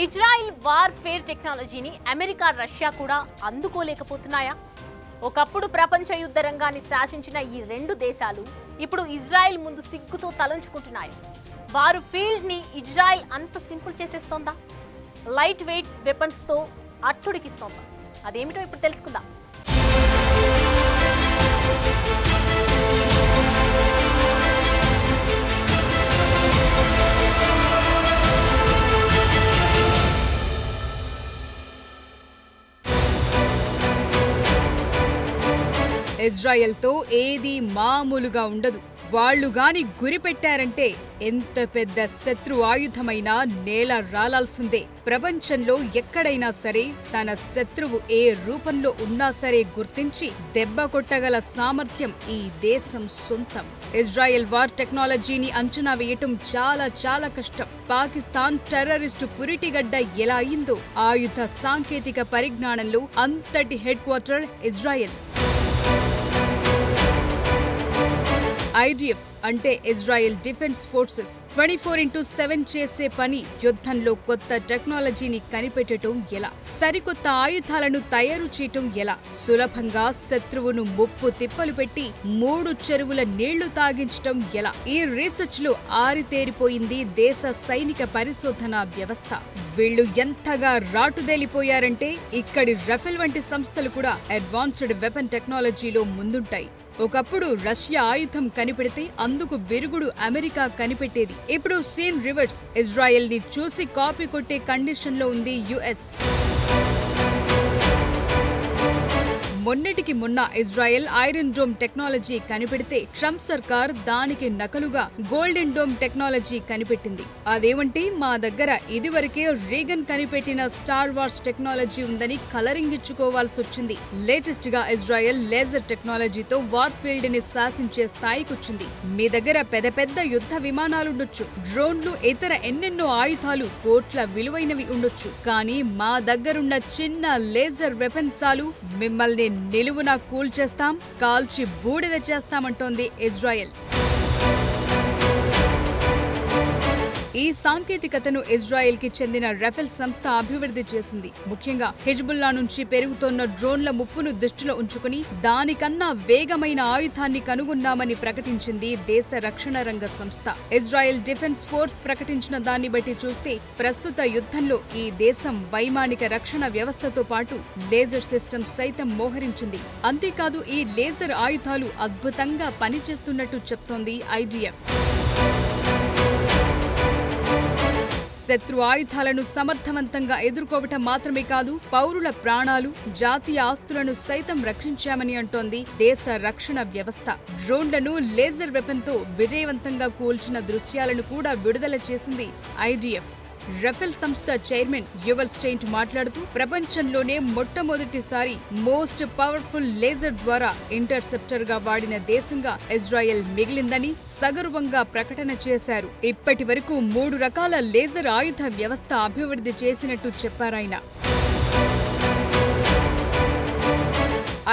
Israel warfare టెక్నాలజీని America, Russia కూడా అందుకోలేకపోతున్నాయా? ఒకప్పుడు ప్రపంచ యుద్ధ రంగాన్ని శాసించిన ఈ రెండు దేశాలు ఇప్పుడు ఇజ్రాయిల్ ముందు సిగ్గుతో తలంచుకుంటున్నాయి. వారు ఫీల్డ్ ని ఇజ్రాయిల్ అంత సింపుల్ చేసేస్తోందా? లైట్ వెయిట్ వెపన్స్ తో అట్టుడికిస్తోందా? అదేమిటో ఇప్పుడు తెలుసుకుందాం. ఇజ్రాయెల్తో ఏది మామూలుగా ఉండదు. వాళ్లు గాని గురి పెట్టారంటే ఎంత పెద్ద శత్రు ఆయుధమైనా నేల రాలాల్సిందే. ప్రపంచంలో ఎక్కడైనా సరే తన శత్రువు ఏ రూపంలో ఉన్నా సరే గుర్తించి దెబ్బ కొట్టగల సామర్థ్యం ఈ దేశం సొంతం. ఇజ్రాయెల్ వార్ టెక్నాలజీని అంచనా వేయటం చాలా కష్టం. పాకిస్తాన్ టెర్రరిస్టు పురిటిగడ్డ ఎలా అయిందో ఆయుధ సాంకేతిక పరిజ్ఞానంలో అంతటి హెడ్ క్వార్టర్ ఇజ్రాయెల్. IDF అంటే ఇజ్రాయెల్ డిఫెన్స్ ఫోర్సెస్ 24/7 చేసే పని యుద్ధంలో కొత్త టెక్నాలజీని కనిపెట్టడం ఎలా, సరికొత్త ఆయుధాలను తయారు చేయటం ఎలా, సులభంగా శత్రువును ముప్పు తిప్పలు పెట్టి 3 చెరువుల నీళ్లు తాగించటం ఎలా, ఈ రీసెర్చ్ లో ఆరితేరిపోయింది దేశ సైనిక పరిశోధన వ్యవస్థ. వీళ్లు ఎంతగా రాటుదేలిపోయారంటే ఇక్కడి రఫెల్ వంటి సంస్థలు కూడా అడ్వాన్స్డ్ వెపన్ టెక్నాలజీలో ముందుంటాయి. ఒకప్పుడు రష్యా ఆయుధం కనిపెడితే అందుకు విరుగుడు అమెరికా కనిపెట్టేది. ఇప్పుడు సీన్ రివర్స్. ఇజ్రాయెల్ ని చూసి కాపీ కొట్టే కండిషన్ లో ఉంది యుఎస్. మొన్నటికి మొన్న ఇజ్రాయెల్ ఐరన్ డోమ్ టెక్నాలజీ కనిపెడితే ట్రంప్ సర్కార్ దానికి నకలుగా గోల్డెన్ డోమ్ టెక్నాలజీ కనిపెట్టింది. అదేమంటే మా దగ్గర ఇదివరకే రీగన్ కనిపెట్టిన స్టార్ వార్స్ టెక్నాలజీ ఉందని కలరింగ్ ఇచ్చుకోవాల్సి వచ్చింది. లేటెస్ట్ గా ఇజ్రాయెల్ లేజర్ టెక్నాలజీతో వార్ ఫీల్డ్ ని శాసించే స్థాయికొచ్చింది. మీ దగ్గర పెద్ద యుద్ధ విమానాలుండొచ్చు, డ్రోన్లు, ఇతర ఎన్నెన్నో ఆయుధాలు కోట్ల విలువైనవి ఉండొచ్చు. కానీ మా దగ్గరున్న చిన్న లేజర్ వెపన్ చాలు మిమ్మల్ని నిలువున కూల్చేస్తాం, కాల్చి బూడిద చేస్తామంటోంది ఇజ్రాయెల్. ఈ సాంకేతికతను ఇజ్రాయెల్ కి చెందిన రఫెల్ సంస్థ అభివృద్ధి చేసింది. ముఖ్యంగా హిజ్బుల్లా నుంచి పెరుగుతోన్న డ్రోన్ల ముప్పును దృష్టిలో ఉంచుకుని దానికన్నా వేగమైన ఆయుధాన్ని కనుగొన్నామని ప్రకటించింది దేశ రక్షణ రంగ సంస్థ. ఇజ్రాయెల్ డిఫెన్స్ ఫోర్స్ ప్రకటించిన దాన్ని బట్టి చూస్తే ప్రస్తుత యుద్ధంలో ఈ దేశం వైమానిక రక్షణ వ్యవస్థతో పాటు లేజర్ సిస్టమ్ సైతం మోహరించింది. అంతేకాదు ఈ లేజర్ ఆయుధాలు అద్భుతంగా పనిచేస్తున్నట్టు చెప్తోంది IDF. శత్రు ఆయుధాలను సమర్థవంతంగా ఎదుర్కోవటం మాత్రమే కాదు, పౌరుల ప్రాణాలు, జాతీయ ఆస్తులను సైతం రక్షించామని అంటోంది దేశ రక్షణ వ్యవస్థ. డ్రోన్లను లేజర్ వెపన్తో విజయవంతంగా కూల్చిన దృశ్యాలను కూడా విడుదల చేసింది IDF. రఫెల్ సంస్థ చైర్మన్ యువల్ స్టెయింట్ మాట్లాడుతూ ప్రపంచంలోనే మొట్టమొదటిసారి మోస్ట్ పవర్ఫుల్ లేజర్ ద్వారా ఇంటర్సెప్టర్ గా వాడిన దేశంగా ఇజ్రాయెల్ మిగిలిందని సగర్వంగా ప్రకటన చేశారు. ఇప్పటి వరకు 3 రకాల లేజర్ ఆయుధ వ్యవస్థ అభివృద్ధి చేసినట్టు చెప్పారాయన.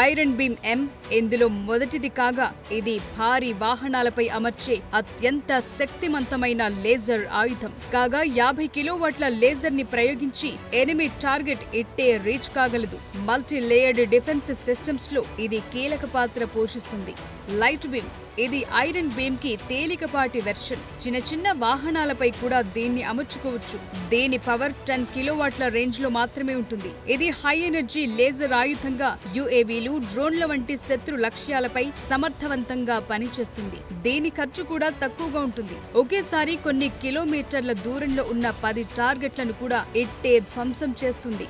ఐరన్ బీమ్ M ఇందులో మొదటిది కాగా ఇది భారీ వాహనాలపై అమర్చే అత్యంత శక్తివంతమైన లేజర్ ఆయుధం కాగా 50 కిలోవాట్ల లేజర్ ని ప్రయోగించి ఎనిమి టార్గెట్ ఇట్టే రీచ్ కాగలదు. మల్టీ లేయర్డ్ డిఫెన్స్ సిస్టమ్స్ లో ఇది కీలక పాత్ర పోషిస్తుంది. లైట్ బీమ్ ఇది ఐరన్ బీమ్ కి తేలికపాటి వెర్షన్. చిన్న వాహనాలపై కూడా దీన్ని అమర్చుకోవచ్చు. దీని పవర్ 10 కిలోవాట్ల రేంజ్ లో మాత్రమే ఉంటుంది. ఇది హై ఎనర్జీ లేజర్ ఆయుధంగా UAVలు, డ్రోన్ల వంటి శత్రు లక్ష్యాలపై సమర్థవంతంగా పనిచేస్తుంది. దీని ఖర్చు కూడా తక్కువగా ఉంటుంది. ఒకేసారి కొన్ని కిలోమీటర్ల దూరంలో ఉన్న 10 టార్గెట్లను కూడా ఇట్టే ధ్వంసం చేస్తుంది.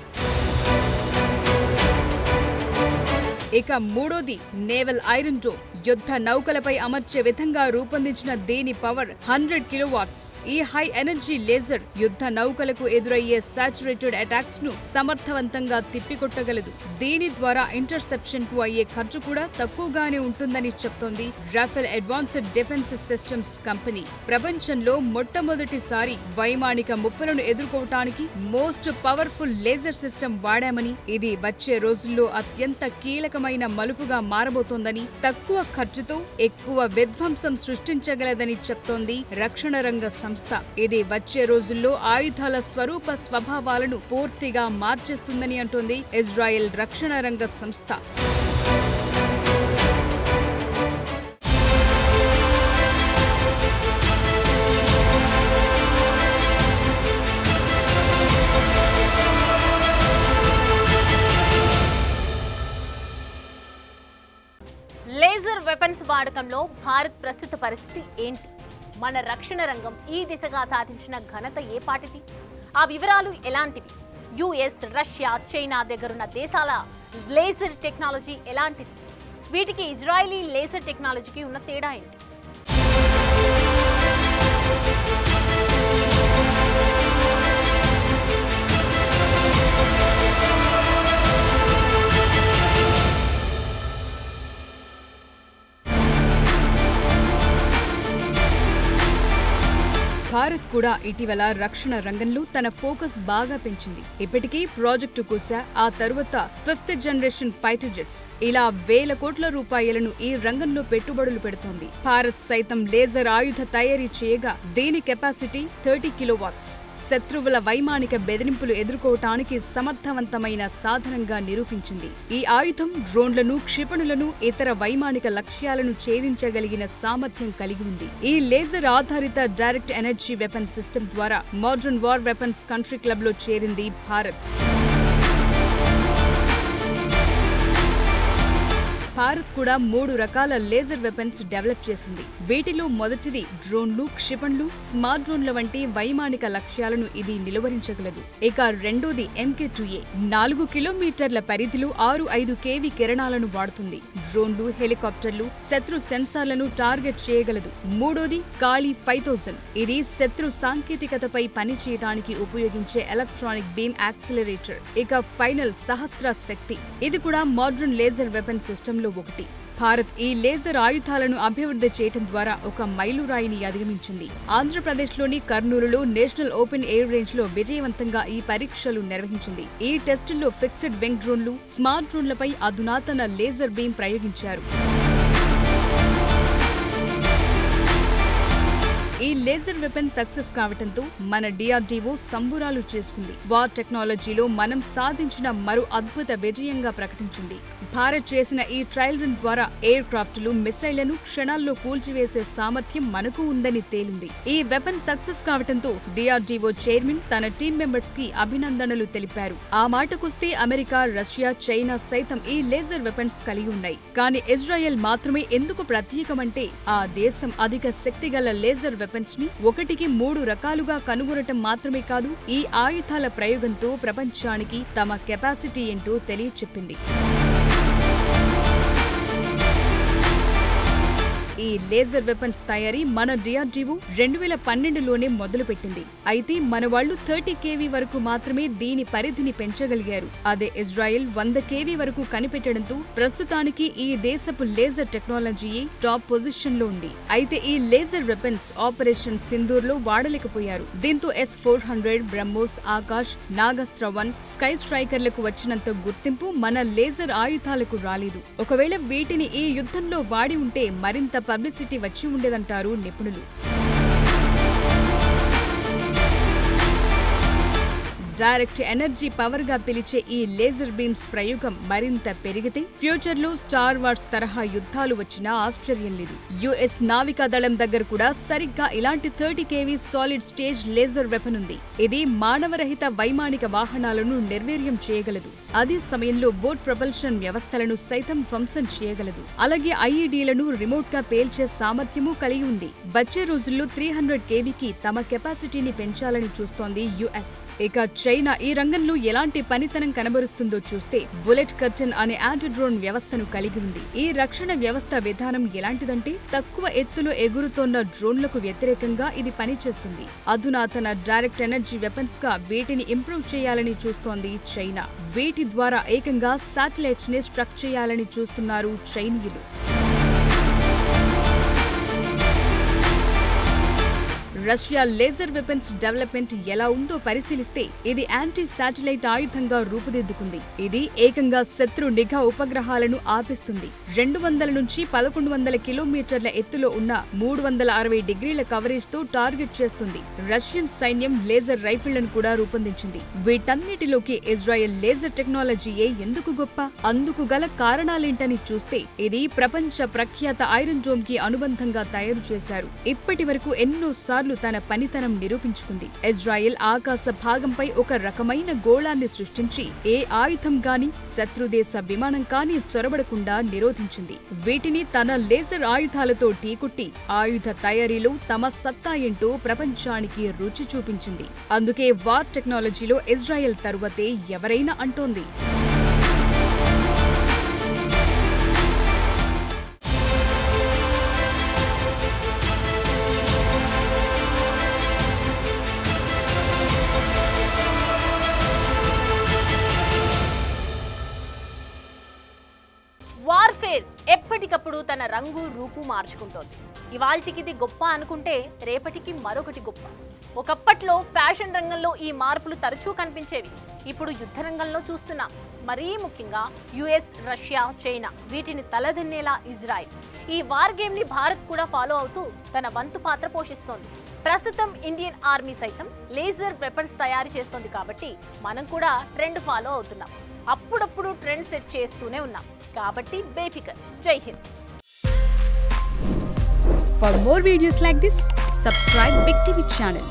ఇక మూడోది నేవల్ ఐరన్ డోమ్. యుద్ధ నౌకలపై అమర్చే విధంగా రూపొందించిన దీని పవర్ 100 కిలోవాట్స్. ఈ హై ఎనర్జీ లేజర్ యుద్ధ నౌకలకు ఎదురయ్యే సాచురేటెడ్ అటాక్స్ ను సమర్థవంతంగా తిప్పికొట్టగలదు. దీని ద్వారా ఇంటర్సెప్షన్ కు అయ్యే ఖర్చు కూడా తక్కువగానే ఉంటుందని చెప్తోంది Rafael Advanced Defense Systems company. ప్రపంచంలో మొట్టమొదటిసారి వైమానిక ముప్పులను ఎదుర్కోవటానికి మోస్ట్ పవర్ఫుల్ లేజర్ సిస్టమ్ వాడామని, ఇది వచ్చే రోజుల్లో అత్యంత కీలకమైన మలుపుగా మారబోతోందని, తక్కువ ఖర్చుతో ఎక్కువ విధ్వంసం సృష్టించగలదని చెప్తోంది రక్షణ రంగ సంస్థ. ఇది వచ్చే రోజుల్లో ఆయుధాల స్వరూప స్వభావాలను పూర్తిగా మార్చేస్తుందని అంటోంది ఇజ్రాయెల్ రక్షణ రంగ సంస్థ. లేజర్ వెపన్స్ వాడకంలో భారత్ ప్రస్తుత పరిస్థితి ఏంటి? మన రక్షణ రంగం ఈ దిశగా సాధించిన ఘనత ఏ పాటిది? ఆ వివరాలు ఎలాంటివి? యుఎస్, రష్యా, చైనా దగ్గరున్న దేశాల లేజర్ టెక్నాలజీ ఎలాంటిది? వీటికి ఇజ్రాయలీ లేజర్ టెక్నాలజీకి ఉన్న తేడా ఏంటి? భారత్ కూడా ఇటీవల రక్షణ రంగంలో తన ఫోకస్ బాగా పెంచింది. ఇప్పటికీ ప్రాజెక్టు కుశా, ఆ తరువాత 5th జనరేషన్ ఫైటర్ జెట్స్, ఇలా వేల కోట్ల రూపాయలను ఈ రంగంలో పెట్టుబడులు పెడుతోంది. భారత్ సైతం లేజర్ ఆయుధ తయారీ చేయగా దీని కెపాసిటీ 30 కిలోవాట్స్. శత్రువుల వైమానిక బెదిరింపులు ఎదుర్కోవటానికి సమర్థవంతమైన సాధనంగా నిరూపించింది. ఈ ఆయుధం డ్రోన్లను, క్షిపణులను, ఇతర వైమానిక లక్ష్యాలను ఛేదించగలిగిన సామర్థ్యం కలిగి ఉంది. ఈ లేజర్ ఆధారిత డైరెక్ట్ ఎనర్జీ వెపన్ సిస్టమ్ ద్వారా modern war weapons country club లో చేరింది భారత్. భారత్ కూడా 3 రకాల లేజర్ వెపన్స్ డెవలప్ చేసింది. వీటిలో మొదటిది డ్రోన్లు, క్షిపణులు, స్మార్ట్ డ్రోన్ల వంటి వైమానిక లక్ష్యాలను ఇది నిలువరించగలదు. ఇక రెండోది MK2A, 4 కిలోమీటర్ల పరిధిలో 6-5 kV కిరణాలను వాడుతుంది. డ్రోన్లు, హెలికాప్టర్లు, శత్రు సెన్సార్లను టార్గెట్ చేయగలదు. మూడోది కాళీ 5000, ఇది శత్రు సాంకేతికతపై పనిచేయడానికి ఉపయోగించే ఎలక్ట్రానిక్ బీమ్ యాక్సిలరేటర్. ఇక ఫైనల్ సహస్ర శక్తి, ఇది కూడా మోడర్న్ లేజర్ వెపన్ సిస్టంలో ఒకటి. భారత్ ఈ లేజర్ ఆయుధాలను అభివృద్ధి చేయడం ద్వారా ఒక మైలురాయిని అధిగమించింది. ఆంధ్రప్రదేశ్లోని కర్నూలులో నేషనల్ ఓపెన్ ఎయిర్ రేంజ్ లో విజయవంతంగా ఈ పరీక్షలు నిర్వహించింది. ఈ టెస్టుల్లో ఫిక్స్డ్ వింగ్ డ్రోన్లు, స్మార్ట్ డ్రోన్లపై అధునాతన లేజర్ బీమ్ ప్రయోగించారు. ఈ లేజర్ వెపన్ సక్సెస్ కావటంతో మన DRDO సంబురాలు చేసుకుంది. వార్ టెక్నాలజీలో మనం సాధించిన మరో అద్భుత విజయంగా ప్రకటించింది. భారత్ చేసిన ఈ ట్రయల్ రన్ ద్వారా ఎయిర్ క్రాఫ్ట్లు, మిసైళ్లను క్షణాల్లో కూల్చివేసే సామర్థ్యం మనకు ఉందని తేలింది. ఈ వెపన్ సక్సెస్ కావటంతో DRDO చైర్మన్ తన టీం మెంబర్స్ కి అభినందనలు తెలిపారు. ఆ మాటకొస్తే అమెరికా, రష్యా, చైనా సైతం ఈ లేజర్ వెపన్స్ కలిగి ఉన్నాయి. కానీ ఇజ్రాయెల్ మాత్రమే ఎందుకు ప్రత్యేకమంటే ఆ దేశం అధిక శక్తిగల లేజర్ వెపన్స్ ని 1కి 3 రకాలుగా కనుగొనటం మాత్రమే కాదు, ఈ ఆయుధాల ప్రయోగంతో ప్రపంచానికి తమ కెపాసిటీ ఏంటో తెలియచెప్పింది. ఈ లేజర్ వెపన్స్ తయారీ మన DRDO 2012లోనే మొదలుపెట్టింది. అయితే మన వాళ్లు 30 kV వరకు మాత్రమే దీని పరిధిని పెంచగలిగారు. అదే ఇజ్రాయెల్ 100 kV వరకు కనిపెట్టడంతో ప్రస్తుతానికి ఈ దేశపు లేజర్ టెక్నాలజీయే టాప్ పొజిషన్ లో ఉంది. అయితే ఈ లేజర్ వెపన్స్ ఆపరేషన్ సింధూర్ లో వాడలేకపోయారు. దీంతో S-400, బ్రహ్మోస్, ఆకాష్, నాగాస్త్ర 1, స్కై స్ట్రైకర్లకు వచ్చినంత గుర్తింపు మన లేజర్ ఆయుధాలకు రాలేదు. ఒకవేళ వీటిని ఈ యుద్ధంలో వాడి ఉంటే మరింత పబ్లిసిటీ వచ్చి ఉండేదంటారు నిపుణులు. డైరెక్ట్ ఎనర్జీ పవర్ గా పిలిచే ఈ లేజర్ బీమ్స్ ప్రయోగం మరింత పెరిగితే ఫ్యూచర్ లో స్టార్ వార్స్ తరహా యుద్ధాలు వచ్చినా ఆశ్చర్యం లేదు. US నావికా దళం దగ్గర కూడా సరిగ్గా ఇలాంటి 30 kV solid stage laser weapon ఉంది. ఇది మానవరహిత వైమానిక వాహనాలను నిర్వీర్యం చేయగలదు. అదే సమయంలో బోట్ ప్రొపల్షన్ వ్యవస్థలను సైతం ధ్వంసం చేయగలదు. అలాగే IEDలను రిమోట్ గా పేల్చే సామర్థ్యమూ కలిగి ఉంది. వచ్చే రోజుల్లో 300 kVకి తమ కెపాసిటీని పెంచాలని చూస్తోంది US. ఇక చైనా ఈ రంగంలో ఎలాంటి పనితనం కనబరుస్తుందో చూస్తే బుల్లెట్ కర్టన్ అనే యాంటీ డ్రోన్ వ్యవస్థను కలిగి ఉంది. ఈ రక్షణ వ్యవస్థ విధానం ఎలాంటిదంటే తక్కువ ఎత్తులో ఎగురుతోన్న డ్రోన్లకు వ్యతిరేకంగా ఇది పనిచేస్తుంది. అధునాతన డైరెక్ట్ ఎనర్జీ వెపన్స్ గా వీటిని ఇంప్రూవ్ చేయాలని చూస్తోంది చైనా. వీటి ద్వారా ఏకంగా శాటిలైట్స్ ని స్ట్రక్ చేయాలని చూస్తున్నారు చైనీయులు. రష్యా లేజర్ వెపన్స్ డెవలప్మెంట్ ఎలా ఉందో పరిశీలిస్తే ఇది యాంటీ శాటిలైట్ ఆయుధంగా రూపుదిద్దుకుంది. ఇది ఏకంగా శత్రు నిఘా ఉపగ్రహాలను ఆపిస్తుంది. 200 నుంచి 1100 కిలోమీటర్ల ఎత్తులో ఉన్న 360 డిగ్రీల కవరేజ్ తో టార్గెట్ చేస్తుంది. రష్యన్ సైన్యం లేజర్ రైఫిళ్లను కూడా రూపొందించింది. వీటన్నిటిలోకి ఇజ్రాయెల్ లేజర్ టెక్నాలజీయే ఎందుకు గొప్ప? అందుకు గల కారణాలేంటని చూస్తే ఇది ప్రపంచ ప్రఖ్యాత ఐరన్ డోమ్ కి అనుబంధంగా తయారు చేశారు. ఇప్పటి వరకు ఎన్నోసార్లు తన పనితనం నిరూపించుకుంది. ఇజ్రాయెల్ ఆకాశ భాగంపై ఒక రకమైన గోళాన్ని సృష్టించి ఏ ఆయుధం గాని శత్రుదేశ విమానం కానీ చొరబడకుండా నిరోధించింది. వీటిని తన లేజర్ ఆయుధాలతో ఢీకొట్టి ఆయుధ తయారీలో తమ సత్తా ఏంటో ప్రపంచానికి రుచి చూపించింది. అందుకే వార్ టెక్నాలజీలో ఇజ్రాయెల్ తరువాతే ఎవరైనా అంటోంది. వార్ఫేర్ ఎప్పటికప్పుడు తన రంగు రూపు మార్చుకుంటోంది. ఇవాల్టికి ఇది గొప్ప అనుకుంటే రేపటికి మరొకటి గొప్ప. ఒకప్పట్లో ఫ్యాషన్ రంగంలో ఈ మార్పులు తరచూ కనిపించేవి. ఇప్పుడు యుద్ధ రంగంలో చూస్తున్నాం. మరీ ముఖ్యంగా యుఎస్, రష్యా, చైనా వీటిని తలదన్నేలా ఇజ్రాయెల్. ఈ వార్ గేమ్ ని భారత్ కూడా ఫాలో అవుతూ తన వంతు పాత్ర పోషిస్తోంది. ప్రస్తుతం ఇండియన్ ఆర్మీ సైతం లేజర్ వెపన్స్ తయారు చేస్తోంది కాబట్టి మనం కూడా ట్రెండ్ ఫాలో అవుతున్నాం. అప్పుడప్పుడు ట్రెండ్ సెట్ చేస్తూనే ఉన్నాం కాబట్టి బేఫికర్. జై Hind. For more videos like this, subscribe Big TV channel.